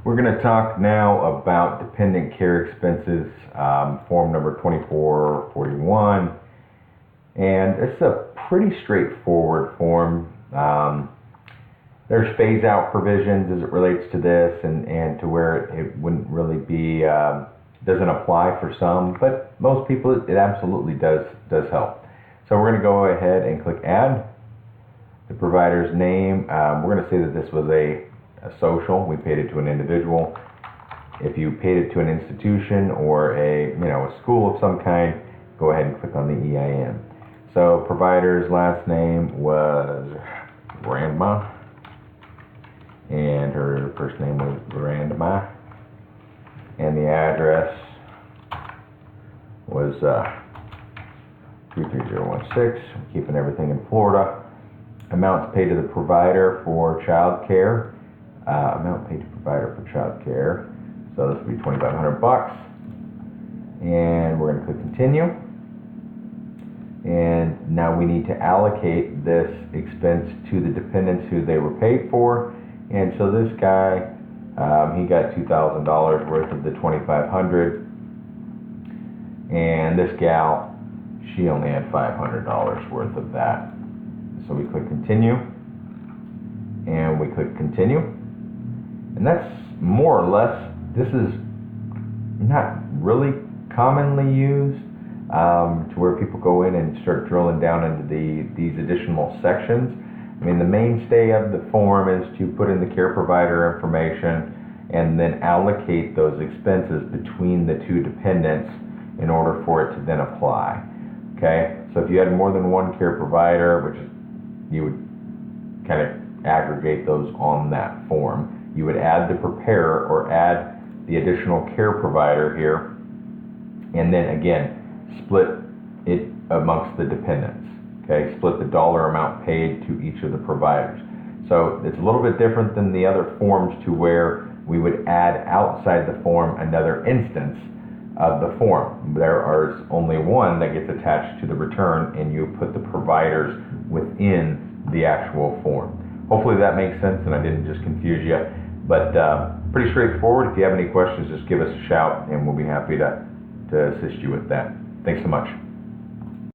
We're going to talk now about dependent care expenses, form number 2441. And it's a pretty straightforward form. There's phase out provisions as it relates to this and to where it wouldn't really be, doesn't apply for some, but most people it absolutely does help. So we're going to go ahead and click add. The provider's name, we're going to say that this was a social. We paid it to an individual. If you paid it to an institution or a school of some kind, go ahead and click on the EIN. So provider's last name was Grandma, and her first name was Grandma, and the address was 33016. Keeping everything in Florida. Amounts paid to the provider for child care. Amount paid to provider for child care. So this will be $2,500. And we're going to click continue. And now we need to allocate this expense to the dependents who they were paid for. And so this guy, he got $2,000 worth of the $2,500. And this gal, she only had $500 worth of that. So we click continue, and we click continue, and that's more or less, this is not really commonly used to where people go in and start drilling down into these additional sections. I mean, the mainstay of the form is to put in the care provider information and then allocate those expenses between the two dependents in order for it to then apply. Okay, so if you had more than one care provider, which is you would kind of aggregate those on that form. You would add the preparer or add the additional care provider here, and then again, split it amongst the dependents. Okay, split the dollar amount paid to each of the providers. So it's a little bit different than the other forms to where we would add outside the form another instance of the form. There is only one that gets attached to the return, and you put the providers within the actual form. Hopefully that makes sense and I didn't just confuse you, but pretty straightforward. If you have any questions, just give us a shout and we'll be happy to assist you with that. Thanks so much.